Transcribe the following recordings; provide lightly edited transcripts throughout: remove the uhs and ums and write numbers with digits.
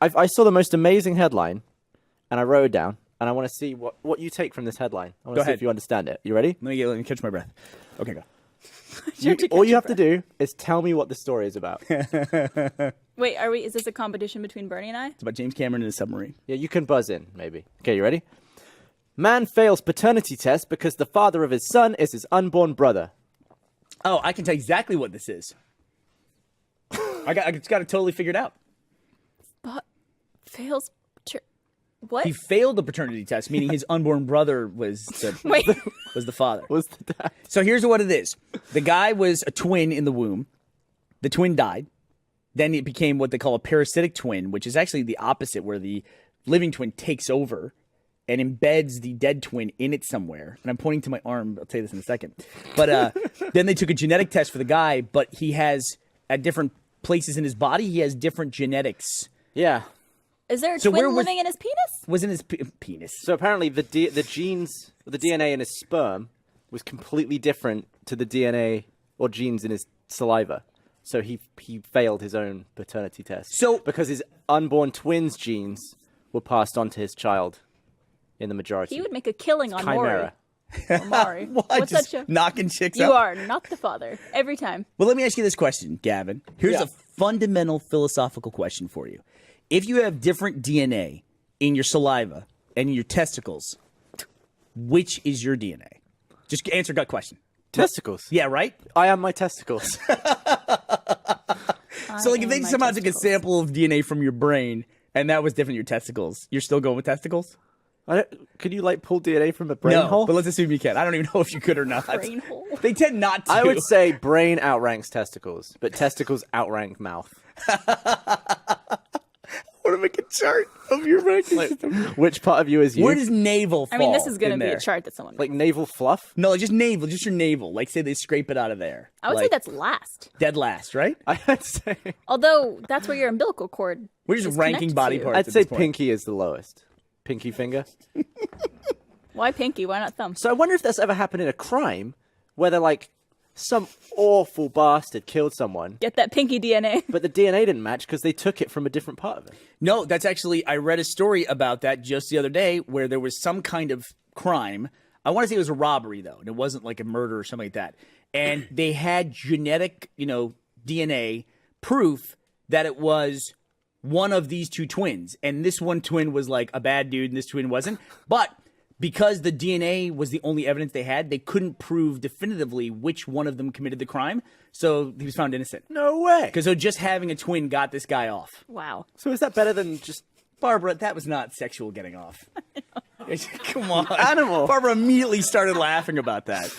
I saw the most amazing headline, and I wrote it down, and I want to see what you take from this headline. I want to see if you understand it. You ready? Let me catch my breath. Okay, go. All you have to do is tell me what the story is about. Wait, is this a competition between Burnie and I? It's about James Cameron and a submarine. Yeah, you can buzz in, maybe. Okay, you ready? Man fails paternity test because the father of his son is his unborn brother. Oh, I can tell exactly what this is. I just got it totally figured out. But fails. What? He failed the paternity test, meaning his unborn brother was the father. Was the dad. So here's what it is. The guy was a twin in the womb. The twin died. Then it became what they call a parasitic twin, which is actually the opposite, where the living twin takes over and embeds the dead twin in it somewhere. And I'm pointing to my arm. I'll tell you this in a second. But then they took a genetic test for the guy, but he has, at different places in his body, he has different genetics. Yeah. Is there a twin living in his penis? Was in his penis. So apparently the genes, the DNA in his sperm was completely different to the DNA or genes in his saliva. So he failed his own paternity test. So because his unborn twins' genes were passed on to his child in the majority. He would make a killing on Chimera. Maury. What's that show? Knocking chicks You up? are not the father. Every time. Well, let me ask you this question, Gavin. Here's a fundamental philosophical question for you. If you have different DNA in your saliva and in your testicles, which is your DNA? Just answer gut question. Testicles. Yeah, right? I am my testicles. So, like, if they somehow took a sample of DNA from your brain and that was different in your testicles, you're still going with testicles? Could you, like, pull DNA from a brain No, hole? but let's assume you can. I don't even know if you could or not. Brain hole? They tend not to. I would say brain outranks testicles, but testicles outrank mouth. I want to make a chart of your ranking system. Which part of you is you? Where does navel fall? I mean, this is going to be there? a chart that someone Like made. navel fluff? No, just navel, just your navel. Like, say they scrape it out of there. I would say that's last. Dead last, right? I'd say Although, that's where your umbilical cord We're just is ranking connected body to. parts. I'd at say this point. pinky is the lowest. Pinky finger. Why pinky? Why not thumb? So I wonder if that's ever happened in a crime where they're like, some awful bastard killed someone, Get that pinky DNA. but the DNA didn't match because they took it from a different part of it. No, that's actually, I read a story about that just the other day where there was some kind of crime. I want to say it was a robbery, though, and it wasn't like a murder or something like that. And they had genetic, DNA proof that it was one of these two twins. And this one twin was like a bad dude and this twin wasn't. But because the DNA was the only evidence they had, they couldn't prove definitively which one of them committed the crime. So he was found innocent. No way. Because just having a twin got this guy off. Wow. So is that better than just Barbara, that was not sexual getting off. Come on. Animal. Barbara immediately started laughing about that.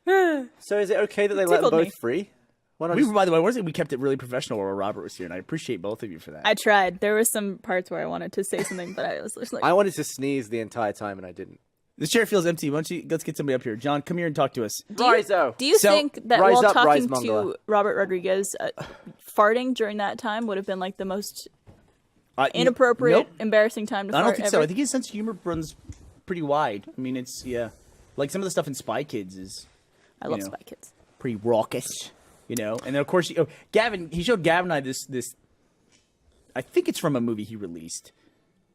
So is it okay that they let them Tickled both me. free? Why not We, just... by the way, I want to say we kept it really professional while Robert was here, and I appreciate both of you for that. I tried. There were some parts where I wanted to say something, but I was just like, I wanted to sneeze the entire time and I didn't. This chair feels empty. Why don't you, let's get somebody up here. John, come here and talk to us. Riso. do you So, think that rise while up, rise talking to Mongala. Robert Rodriguez, farting during that time would have been like the most inappropriate, Nope. embarrassing time to I fart don't think so. ever? I think his sense of humor runs pretty wide. I mean, it's, like some of the stuff in Spy Kids is I love know. Spy Kids. pretty raucous, And then, of course, Gavin, he showed Gavin and I this, I think it's from a movie he released.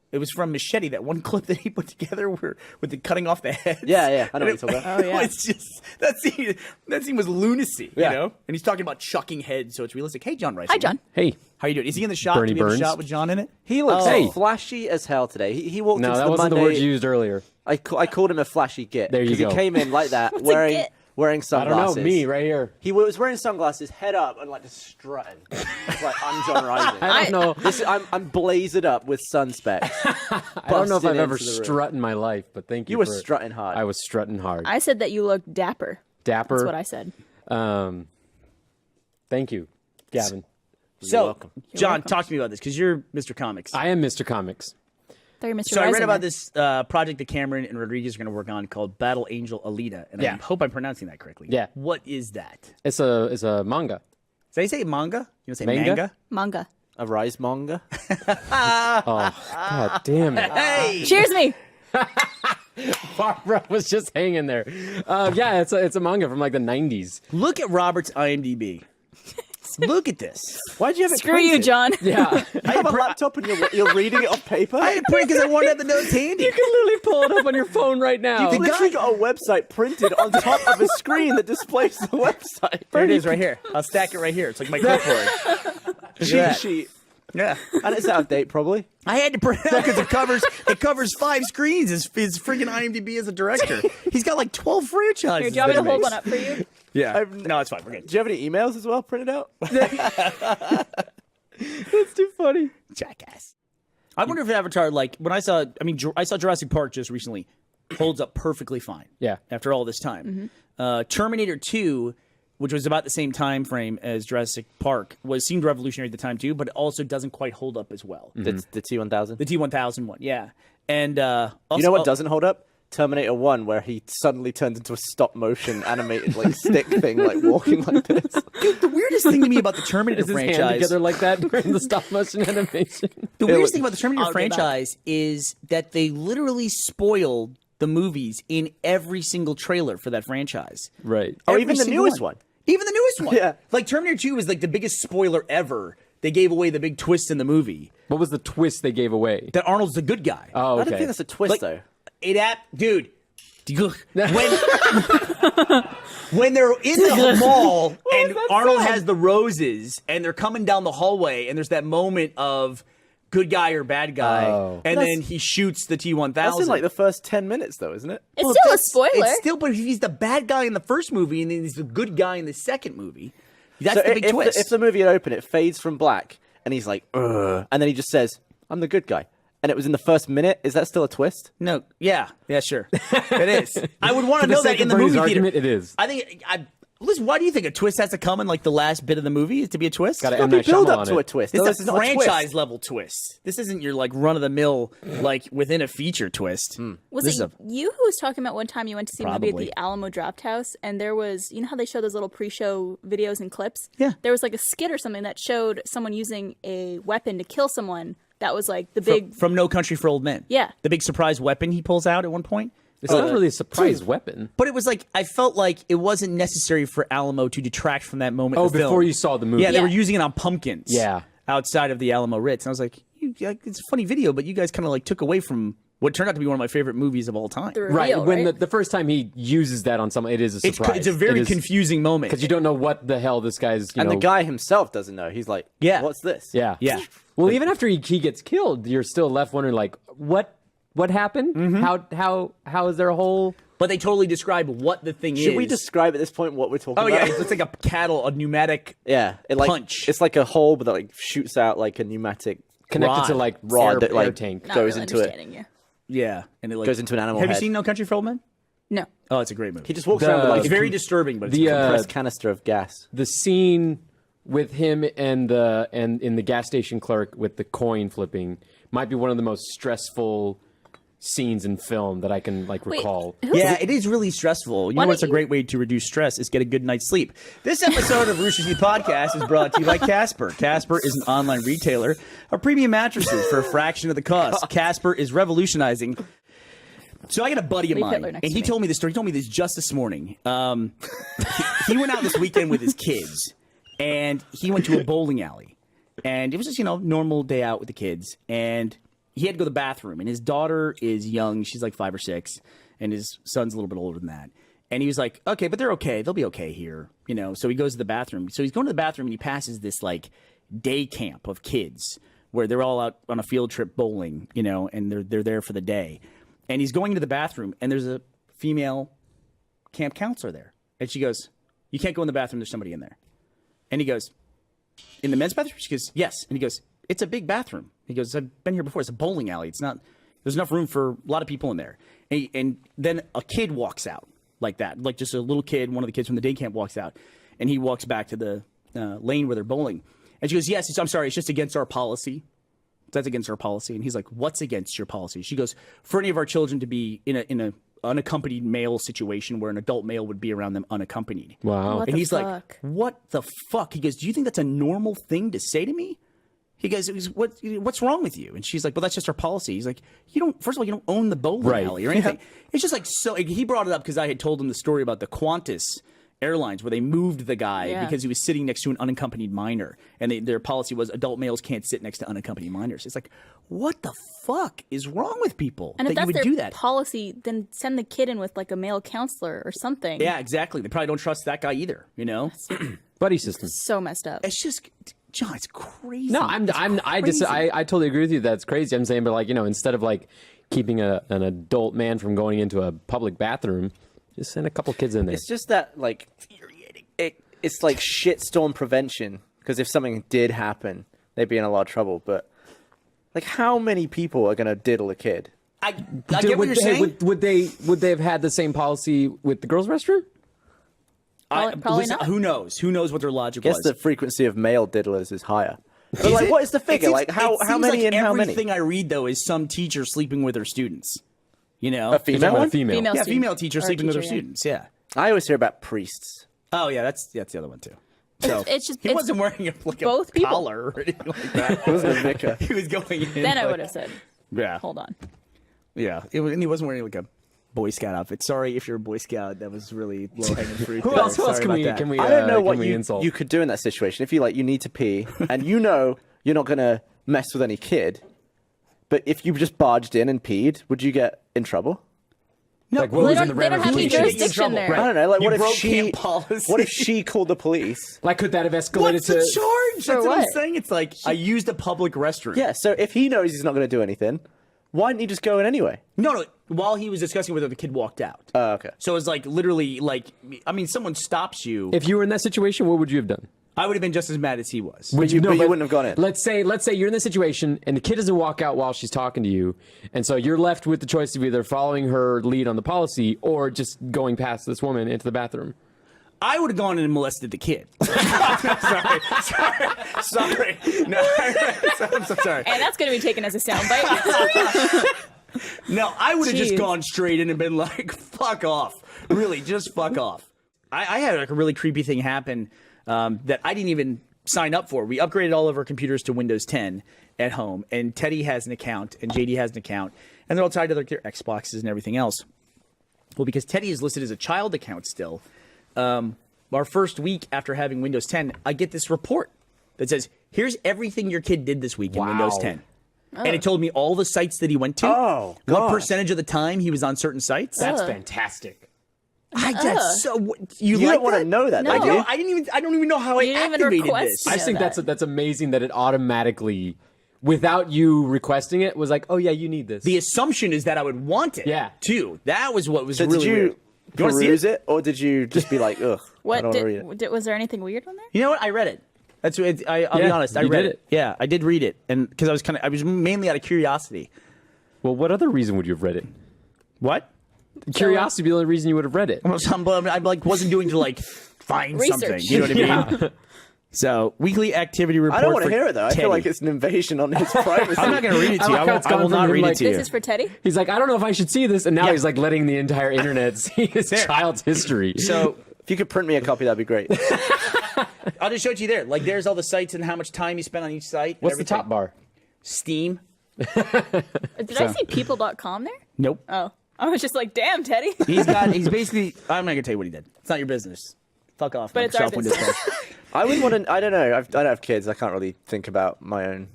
It was from Machete, that one clip that he put together with the cutting off the heads. Yeah, I know what you're talking about. Oh, yeah. It's just, that scene was lunacy, Yeah. And he's talking about chucking heads, so it's realistic. Hey, John Rice. Hi, John. Hey, How you doing? Is he in the shot? Bernie Do we have a Burns. shot with John in it? He looks Hey. flashy as hell today. He walked no, into that the wasn't Monday... the word you used earlier. I called him a flashy git. There you 'cause go. He came in like that, What's a wearing git? wearing I sunglasses. don't know, me right here. He was wearing sunglasses, head up, and like just strutting. It's like, I'm John Rising. I don't know. I'm blazered up with sun specs. I don't know if busted I've ever into the room. strut in my life, but thank you. You were for- strutting hard. I was strutting hard. I said that you looked dapper. Dapper. That's what I said. Thank you, Gavin. So, welcome. John, welcome. talk to me about this, because you're Mr. Comics. I am Mr. Comics. There, Mr. So I read Reisinger. about this project that Cameron and Rodriguez are going to work on called Battle Angel Alita, and I Yeah. hope I'm pronouncing that correctly. Yeah. What is that? It's a manga. Did I say manga? You don't say Manga? manga? Manga. A rise manga. Oh, God damn it. Hey! Cheers me. Barbara was just hanging there. Yeah, it's a manga from like the 90s. Look at Robert's IMDb. Look at this. Why'd you have it Screw you, printed? John. Yeah. I have a laptop and you're reading it off paper. I had to print it because I wanted to have the notes handy. You can literally pull it up on your phone right now. You've literally got a website printed on top of a screen that displays the website. There it is right here. I'll stack it right here. It's like my clipboard. Cheat sheet. Yeah. And it's out of date, probably. I had to print it out because it covers 5 screens. His freaking IMDb as a director. He's got like 12 franchises. Here, do you want me to that he hold makes. one up for you? Yeah. No, it's fine. We're good. Do you have any emails as well printed out? That's too funny. Jackass. I wonder if Avatar, like, when I saw Jurassic Park just recently, holds up perfectly fine. Yeah. After all this time. Terminator 2, which was about the same time frame as Jurassic Park, seemed revolutionary at the time too, but it also doesn't quite hold up as well. The T-1000? The T-1000 one, yeah. And You know what doesn't hold up? Terminator 1, where he suddenly turns into a stop-motion animated like stick thing, like walking like this. Dude, the weirdest thing to me about the Terminator Is his hand franchise... together like that during the stop motion animation? The weirdest thing about the Terminator I'll do that. franchise is that they literally spoiled the movies in every single trailer for that franchise. Right. Oh, Every even the single newest one. Even the newest one. Yeah. Like Terminator 2 was like the biggest spoiler ever. They gave away the big twist in the movie. What was the twist they gave away? That Arnold's the good guy. Oh, I okay. don't think that's a twist, Like- though. Dude. When they're in the mall and Arnold has the roses and they're coming down the hallway and there's that moment of good guy or bad guy and then he shoots the T-1000. That's in like the first 10 minutes, though, isn't it? It's still a spoiler. It's still, but he's the bad guy in the first movie and then he's the good guy in the second movie. That's So the big twist. if the movie had opened, it fades from black, and he's like, ugh, and then he just says, I'm the good guy. And it was in the first minute. Is that still a twist? No, yeah, sure, it is. I would want to For the know that sake in of the Bernie's movie argument, theater. it is. I think. Listen, why do you think a twist has to come in like the last bit of the movie to be a twist? Got to There'll M. be Night build Shyamalan up to it. a twist. This Otherwise is a not twist. franchise level twist. This isn't your like run of the mill like within a feature twist. Was This it is you who was talking about one time you went to see a movie at Probably. the Alamo Draft House, and there was, you know how they show those little pre-show videos and clips? Yeah. There was like a skit or something that showed someone using a weapon to kill someone. That was like the big. from No Country for Old Men. Yeah. The big surprise weapon he pulls out at one point. It's not really a surprise weapon. But it was like, I felt like it wasn't necessary for Alamo to detract from that moment. Oh, in the film. before you saw the movie. Yeah, they were Yeah. using it on pumpkins. Yeah. Outside of the Alamo Ritz. And I was like, it's a funny video, but you guys kind of like took away from what turned out to be one of my favorite movies of all time. The Right. reveal, When right? the first time he uses that on someone, it is a It's surprise. a very confusing moment. Because you don't know what the hell this guy's, And the guy himself doesn't know. He's like, Yeah. what's this? Yeah. Yeah. Well, even after he gets killed, you're still left wondering, like, what happened? How is there a whole... But they totally describe what the thing is. Should we describe at this point what we're talking Oh, about? yeah. It's like a pneumatic. Yeah, it like Punch. It's like a hole, but that like shoots out like a pneumatic Connected Rod. to, like, rod air, that like air tank. Not goes really into it. understanding you. Yeah. And it like Goes into an animal Have you head. seen No Country for Old Men? No. Oh, it's a great movie. He just walks around with like It's very disturbing, but it's the, a compressed canister of gas. The scene with him and in the gas station clerk with the coin flipping might be one of the most stressful scenes in film that I can like recall. Yeah, it is really stressful. You Why know what's a don't great way to reduce stress is get a good night's sleep. This episode of Rooster Teeth Podcast is brought to you by Casper. Casper is an online retailer of premium mattresses for a fraction of the cost. Casper is revolutionizing. So I got a buddy of Leave mine, Hitler next and to he me. told me this story. He told me this just this morning. He went out this weekend with his kids, and he went to a bowling alley. And it was just, normal day out with the kids. And he had to go to the bathroom, and his daughter is young. She's like 5 or 6, and his son's a little bit older than that. And he was like, okay, but they're okay. They'll be okay here, So he goes to the bathroom. So he's going to the bathroom, and he passes this, like, day camp of kids where they're all out on a field trip bowling, and they're there for the day. And he's going into the bathroom, and there's a female camp counselor there. And she goes, you can't go in the bathroom. There's somebody in there. And he goes, in the men's bathroom? She goes, yes. And he goes, it's a big bathroom. He goes, I've been here before. It's a bowling alley. It's not, there's enough room for a lot of people in there. And then a kid walks out like that, like just a little kid. One of the kids from the day camp walks out, and he walks back to the lane where they're bowling. And she goes, yes, I'm sorry. It's just against our policy. That's against our policy. And he's like, what's against your policy? She goes, for any of our children to be in a unaccompanied male situation where an adult male would be around them unaccompanied. Wow. What And the he's like, fuck? what the fuck? He goes, do you think that's a normal thing to say to me? He goes, what's wrong with you? And she's like, well, that's just our policy. He's like, first of all, you don't own the bowling Right. alley or anything. It's just like, so he brought it up because I had told him the story about the Qantas Airlines where they moved the guy because he was sitting next to an unaccompanied minor, and their policy was adult males can't sit next to unaccompanied minors. It's like, what the fuck is wrong with people And that if that's you would their do that? policy, then send the kid in with like a male counselor or something. Yeah, exactly. They probably don't trust that guy either. You know, Buddy system. So messed up. it's just John. It's crazy. No, It's crazy. I totally agree with you. That's crazy. I'm saying, but like, instead of like keeping an adult man from going into a public bathroom, just send a couple kids in there. It's just that, like, it's like shitstorm prevention. Because if something did happen, they'd be in a lot of trouble. But, like, how many people are going to diddle a kid? I get what you're saying. Would they have had the same policy with the girls' restroom? Probably listen, not. Who knows? Who knows what their logic I guess was? the frequency of male diddlers is higher. But, like, what is the figure? Like, how many and how many? Everything I read, though, is some teacher sleeping with her students. You know? A female one? Female. Yeah, student. female teacher Or sleeping with her teacher, yeah. students, yeah. I always hear about priests. Oh, yeah, that's the other one, too. So, It's just he wasn't wearing like both a people. collar or anything like that. It wasn't a vicar. He was going in. Then I like- would have said, Yeah. hold on. Yeah. And he wasn't wearing like a Boy Scout outfit. Sorry if you're a Boy Scout. That was really low hanging fruit. Who there. else Sorry can about we that. can we? I don't know can what we insult? you could do in that situation. If you need to pee, and you're not going to mess with any kid, but if you just barged in and peed, would you get in trouble? No, Like, what was in the They don't have any ramifications? jurisdiction there. I don't know. Like, You what if broke she? camp policy. What if she called the police? Like, could that have escalated What's the to? charge? That's what I'm what? saying. It's like, I used a public restroom. Yeah. So if he knows he's not going to do anything, why didn't he just go in anyway? No. While he was discussing with her, the kid walked out. Oh, okay. So it's like literally like, I mean, someone stops you. If you were in that situation, what would you have done? I would have been just as mad as he was. But you wouldn't have gone in. Let's say you're in this situation and the kid doesn't walk out while she's talking to you, and so you're left with the choice of either following her lead on the policy or just going past this woman into the bathroom. I would have gone in and molested the kid. sorry. No, I'm so sorry. And that's going to be taken as a soundbite. No, I would have just Jeez. gone straight in and been like, fuck off. Really, just fuck off. I had like a really creepy thing happen that I didn't even sign up for. We upgraded all of our computers to Windows 10 at home, and Teddy has an account, and JD has an account, and they're all tied to their Xboxes and everything else. Well, because Teddy is listed as a child account still, our first week after having Windows 10, I get this report that says, here's everything your kid did this week in Windows 10. And it told me all the sites that he went to. Oh, what God. percentage of the time he was on certain sites. That's fantastic. That's so. You You like don't want to that? know that, No. do you? I don't even know how You I didn't even activated request this. it. I know think that. that's amazing that it automatically, without you requesting it, was like, oh yeah, you need this. The assumption is that I would want it. Yeah. Too. That was what was So really did you weird. You want to see peruse it? it, or did you just be like, ugh? I What don't want to read it. was there anything weird on there? You know what? I read it. That's what I'll be Yeah, honest. I you read did it. Yeah, I did read it, and because I was mainly out of curiosity. Well, what other reason would you have read it? What? Curiosity would be the only reason you would have read it. Well, I like wasn't doing to like find Research. something. You know what I mean? So weekly activity report. I don't want to for hear it though. I Teddy. feel like it's an invasion on his privacy. I'm not going to read it to you. I like how it's I will gone from not him, read like, it to This you. is for Teddy? He's like, I don't know if I should see this, and now Yeah. he's like letting the entire internet see his child's history. So If you could print me a copy, that'd be great. I'll just show it to you there. Like, there's all the sites and how much time you spent on each site. and What's the everything. top bar? Steam. Did I see people.com there? Nope. Oh. I was just like, damn, Teddy. He's basically. I'm not gonna tell you what he did. It's not your business. Fuck off. But it's our Microsoft Windows business. 10. I wouldn't want to. I don't know. I don't have kids. I can't really think about my own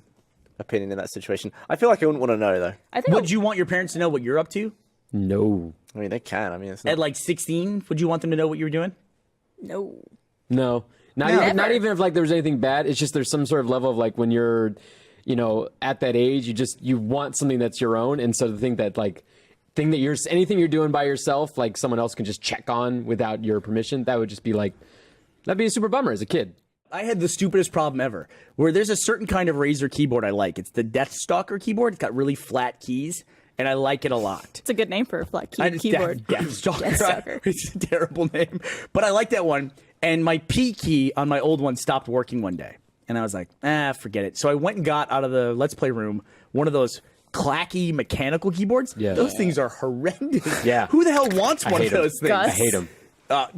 opinion in that situation. I feel like I wouldn't want to know though. I think Would you want your parents to know what you're up to? No. I mean, they can. I mean, it's not. At like 16, would you want them to know what you were doing? no. No. Not No. even, not Never. even if like there was anything bad. It's just there's some sort of level of like when you're, at that age, you want something that's your own, and so to think that like anything you're doing by yourself, like someone else can just check on without your permission, that would just be like, that'd be a super bummer as a kid. I had the stupidest problem ever, where there's a certain kind of Razer keyboard I like. It's the Deathstalker keyboard. It's got really flat keys, and I like it a lot. It's a good name for a flat Deathstalker. keyboard. Deathstalker. It's a terrible name, but I like that one. And my P key on my old one stopped working one day, and I was like, forget it. So I went and got out of the Let's Play room one of those clacky mechanical keyboards. Yeah. Those things are horrendous. Yeah. Who the hell wants one of hate 'em. those things? Gus? I hate them.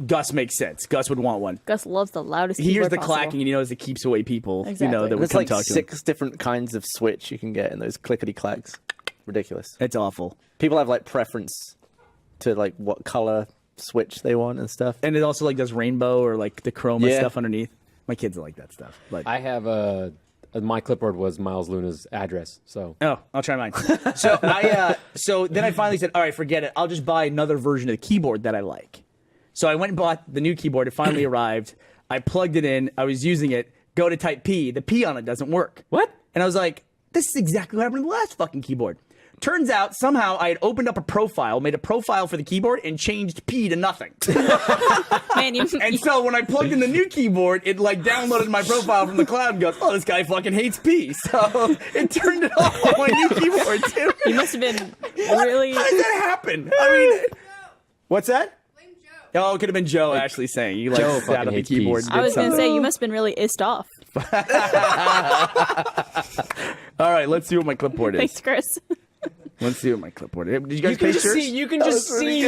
Gus makes sense. Gus would want one. Gus loves the loudest He hears keyboard the possible. clacking and he knows it keeps away people. Exactly. That would There's come like talk to him. 6 different kinds of switch you can get in those clickety clacks. Ridiculous. It's awful. People have like preference to like what color switch they want and stuff. And it also like does rainbow or like the chroma Yeah. stuff underneath. My kids like that stuff. But I have my clipboard was Miles Luna's address. So oh, I'll try mine. So then I finally said, all right, forget it. I'll just buy another version of the keyboard that I like. So I went and bought the new keyboard. It finally arrived. I plugged it in. I was using it. Go to type P. The P on it doesn't work. What? And I was like, this is exactly what happened to the last fucking keyboard. Turns out somehow I had opened up a profile, made a profile for the keyboard, and changed P to nothing. Man, And so when I plugged in the new keyboard, it like downloaded my profile from the cloud and goes, oh, this guy fucking hates P. So it turned it off on my new keyboard too. you must have been really. How did that happen? I mean, what's that? Oh, it could have been Joe actually saying you like Joe sat fucking on the hates keyboard. Ps. and I did was going to something. say, you must have been really issed off. All right, let's see what my clipboard is. Thanks, Chris. Let's see what my clipboard is. Did you guys you can paste just yours? see. You can just see.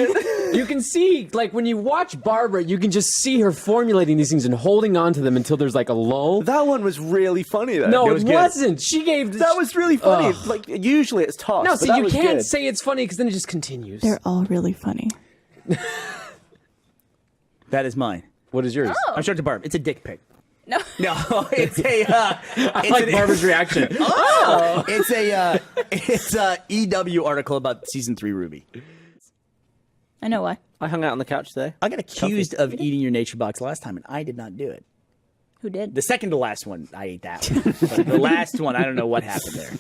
You can see. Like when you watch Barbara, you can just see her formulating these things and holding on to them until there's like a lull. That one was really funny though. No, It it, was good. wasn't. She gave. That was really funny. Ugh. Like usually it's tough. No, but see, that you was can't good. say it's funny because then it just continues. They're all really funny. That is mine. What is yours? Oh. I'm sure it's a Barb. It's a dick pic. No. No, it's a. I like Barbara's reaction. Oh, it's a EW article about season 3 Ruby. I know why. I hung out on the couch today. I got accused of eating your nature box last time, and I did not do it. Who did? The second to last one, I ate that one. But the last one, I don't know what happened there.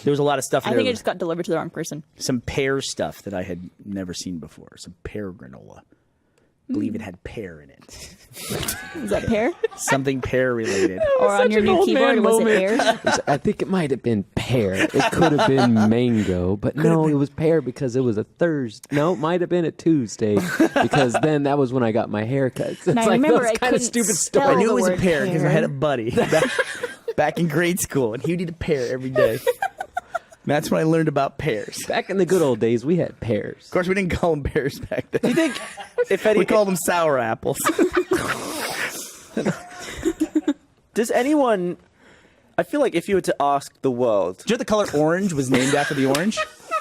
There was a lot of stuff in I there. think it just got delivered to the wrong person. Some pear stuff that I had never seen before. Some pear granola. I believe it had pear in it. Was that pear? Something pear related. Or on your new keyboard, was it air? I think it might have been pear. It could have been mango, but no, it was pear because it was a Thursday. No, it might have been a Tuesday because then that was when I got my haircut. It's Now, like remember, those I kind of couldn't stupid spell stuff. I knew the it was a word pear because I had a pear. buddy back in grade school, and he would eat a pear every day. That's when I learned about pears. Back in the good old days, we had pears. Of course, we didn't call them pears back then. Do you think if any We called them sour apples. does anyone? I feel like if you were to ask the world, Do you know the color orange was named after the orange?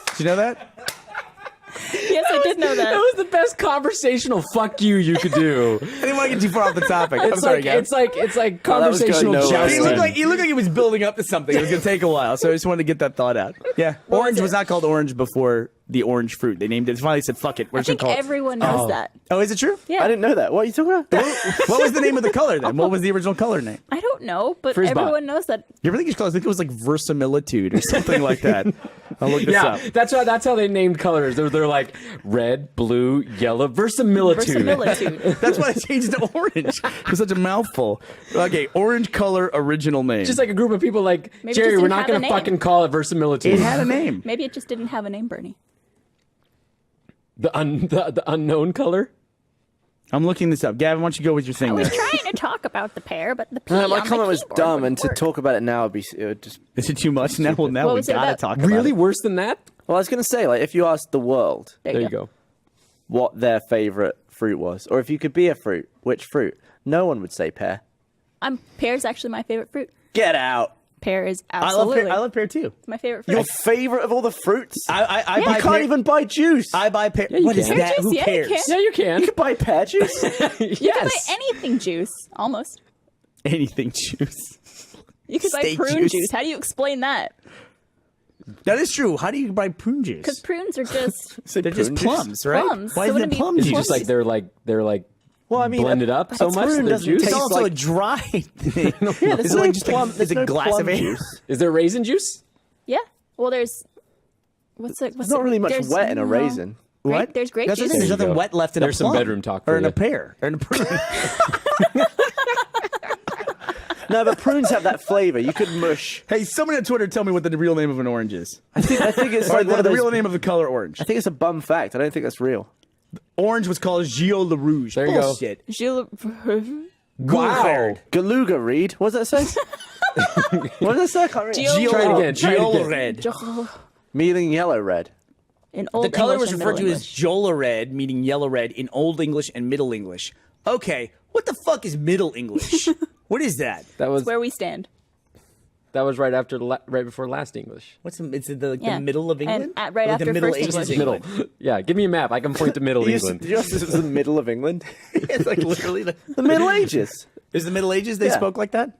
Did you know that? Yes, I did know That that. was the best conversational fuck you could do. I didn't want to get too far off the topic. I'm It's sorry, like Gavin. it's like Oh, that was going conversational nowhere. jousting. He looked like he was building up to something. It was going to take a while, so I just wanted to get that thought out. Yeah, orange was not called orange before the orange fruit. They named it. They finally said, "Fuck it, we're I just going think to call it." everyone knows that. Oh, is it true? Yeah. I didn't know that. What are you talking about? What was the name of the color then? What was the original color name? I don't know, but Frizzbot. everyone knows that. You ever think it's called? I think it was like verisimilitude or something like that. I'll look this Yeah, up. that's how they named colors. They're like red, blue, yellow, verisimilitude. Verisimilitude. That's why I changed it to orange. It was such a mouthful. Okay, orange color original name. Just like a group of people like Maybe it Jerry. just We're didn't not have a going to name. fucking call it verisimilitude. it had a name. Maybe it just didn't have a name, Burnie. the unknown color. I'm looking this up. Gavin, why don't you go with your I thing was there? trying to talk about the pear, but the P My on the comment was keyboard dumb, wouldn't and to work. talk about it now would be it would just. Is it too much? Now we What was it gotta about? talk about Really it. worse than that? Well, I was going to say, like, if you asked the world There you go. what their favorite fruit was, or if you could be a fruit, which fruit? No one would say pear. Pear is actually my favorite fruit. Get out. Pear is I love absolutely pear. I love pear too. my favorite fruit. Your favorite of all the fruits? I you buy can't pear. even buy juice. I buy pear. you What is can. that? Pear Who juice, yeah, you cares? can. Yeah, you can. You can buy pear juice. Yes. You can buy anything juice, almost. Anything juice. You could buy Steak prune juice. juice. How do you explain that? That is true. How do you buy prune juice? Because prunes are just They're just Prune juice? plums, right? Plums. Why So is wouldn't it it be plum Is juice? it just like they're like Well, I mean, blended up so a much prune that doesn't juice? It's taste also like- a dry thing. Yeah, Is there's it no like just plum. like, There's is no it glass plum of air? juice. Is there raisin juice? yeah. Well, there's what's it? There's not really much wet in a raisin. What? There's grape That's what juice. I'm saying. There's There you nothing go. wet left in There's a some plum. bedroom talk or for in a you. pear or in a prune. No, but prunes have that flavor. You could mush. Hey, someone on Twitter tell me what the real name of an orange is. I think it's Or like one of the those. real name of the color orange. I think it's a bum fact. I don't think that's real. Orange was called Gio Le Rouge. There you go. Bullshit. Wow. Galuga Reed. What does that say? What does that say? I can't read. Geo- Try it again. Try it Gio again. Red. Meaning yellow red. In old The color English was and referred to Middle as English. Jola Red, meaning yellow red, in Old English and Middle English. Okay, what the fuck is Middle English? What is that? That was where we stand. That was right after right before last English. It's the Yeah. middle of And England? right Or after the Middle First Ages English. of Middle. England? Yeah, give me a map. I can point to Middle England. Did you know this is the middle of England? It's like literally The Middle Ages. Is the Middle Ages they Yeah. spoke like that?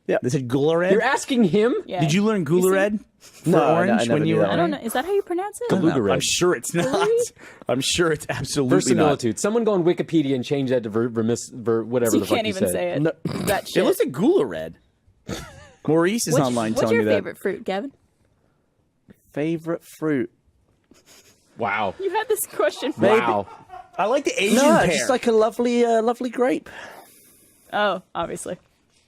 Yeah. They said Gulared? You're asking him? Yeah. Did you learn Gulared for No, I orange never when you knew were? that. I don't know. Is that how you pronounce it? Galuga. I'm sure it's not. Really? I'm sure it's absolutely not. Verisimilitude. Someone go on Wikipedia and change that to whatever So you the fuck can't you even said. say it. No. That It shit. looks like Gulared. Maurice is online What's telling your me that. favorite fruit, Gavin? Favorite fruit? Wow. You had this question. Wow. I like the Asian No, pear. just like a lovely grape. Oh, obviously.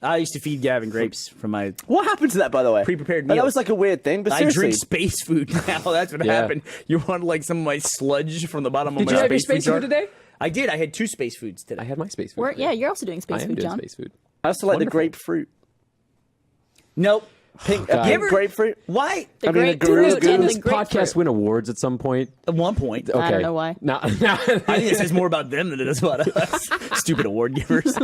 I used to feed Gavin grapes from my. What happened to that, by the way? Pre-prepared That meals. was like a weird thing, but I seriously. drink space food now. That's what Yeah. happened. You wanted like some of my sludge from the bottom Did of you my have your space space food jar? today? I did. I had 2 space foods today. I had my space food. We're, today. yeah, you're also doing space I am food, doing John. space food. I also like the Wonderful. grapefruit. Nope. Pink, God. pink ever- grapefruit. Why? The I mean, great the Guru- fruit Guru- and Didn't the this podcast grapefruit. win awards at some point? At one point. Okay. I don't know why. Now, I think it says more about them than it does about us. Stupid award givers.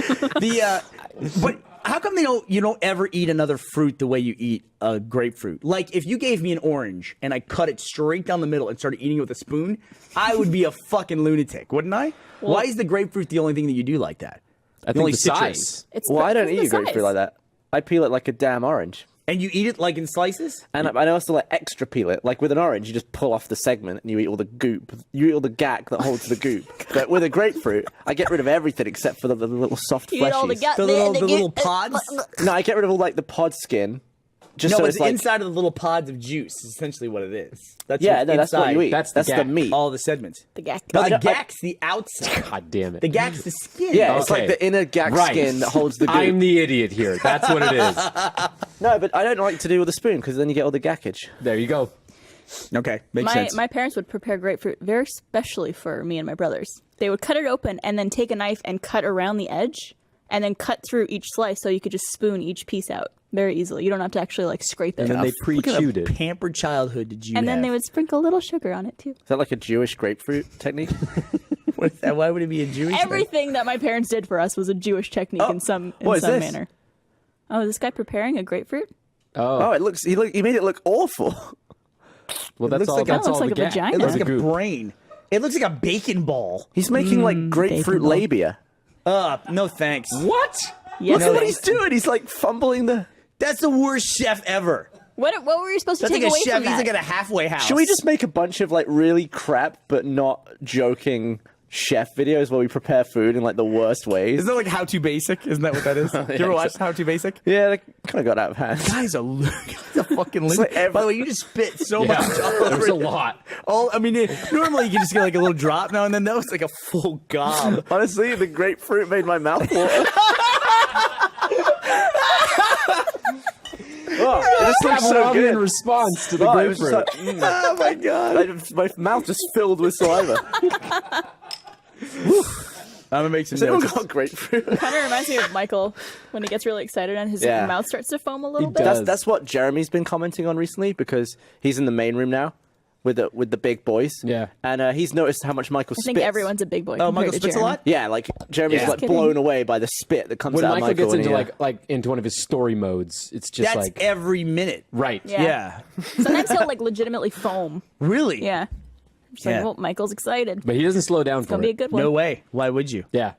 But how come you don't ever eat another fruit the way you eat a grapefruit? Like if you gave me an orange and I cut it straight down the middle and started eating it with a spoon, I would be a fucking lunatic, wouldn't I? Why is the grapefruit the only thing that you do like that? I only think the citrus. size. It's Well, I don't because eat a of the grapefruit size. like that. I peel it like a damn orange. And you eat it like in slices? And I also like extra peel it. Like with an orange, you just pull off the segment and you eat all the goop. You eat all the gack that holds the goop. But with a grapefruit, I get rid of everything except for the little soft You eat all the fleshies. gut. The little pods? No, I get rid of all like the pod skin. Just No, so but it's the like, inside of the little pods of juice is essentially what it is. That's yeah, what's no, that's what inside you eat. That's That's, the the gack. meat. All the segments. The gack. No, I the don't- I- gack's the outside. God damn it. The gack's the skin. Yeah, it's Okay. like the inner gack Right. skin that holds the goop. I'm the idiot here. That's what it is. No, but I don't like to do with a spoon because then you get all the gackage. There you go. Okay, makes My sense. my parents would prepare grapefruit very specially for me and my brothers. They would cut it open and then take a knife and cut around the edge and then cut through each slice so you could just spoon each piece out very easily. You don't have to actually like scrape it. And then they What kind pre-chewed of it. pampered childhood did you And have? then they would sprinkle a little sugar on it too. Is that like a Jewish grapefruit technique? What is that? Why would it be a Jewish thing? Everything that my parents did for us was a Jewish technique in some what is this? manner. Oh, is this guy preparing a grapefruit? Oh, it looks. He made it look awful. Well, that's looks all. like a- That's it all looks the like a gack. vagina. It looks The like a goop. brain. It looks like a bacon ball. He's making like grapefruit bacon ball. labia. No thanks. What? Yes. Look at what thanks. he's doing. He's like fumbling the. That's the worst chef ever. What were you supposed to That's take like a away chef. from He's that? like at a halfway house. Should we just make a bunch of like really crap but not joking chef videos where we prepare food in like the worst ways? Isn't that like How to Basic? Isn't that what that is? You ever watch How to Basic? Yeah, they kind of got out of hand. Guy's a fucking like lunatic. By the way, you just spit so Yeah, much. All there's over a it. lot. I mean, normally you can just get like a little drop now and then. That was like a full gob. Honestly, the grapefruit made my mouth water. Oh, it just looks so Pavlovian good. response to the Oh, it was just grapefruit. like, oh my god! My mouth just filled with saliva. I'm gonna make some Has anyone notes. got grapefruit? Kind of reminds me of Michael when he gets really excited and his Yeah. mouth starts to foam a little He bit. does. That's what Jeremy's been commenting on recently because he's in the main room now with the big boys. Yeah. and he's noticed how much Michael I spits. think everyone's a big boy. Oh, compared Michael to spits a Jeremy. lot? Yeah, like Jeremy's Yeah. like Kidding. blown away by the spit that comes When out of Michael gets when into he, like into one of his story modes, it's just That's like every minute. right. Yeah. Sometimes he'll like legitimately foam. Really? Yeah. Just Yeah. like, well, Michael's excited. But he doesn't slow down It's gonna for be a it. good one. No way. Why would you? Yeah.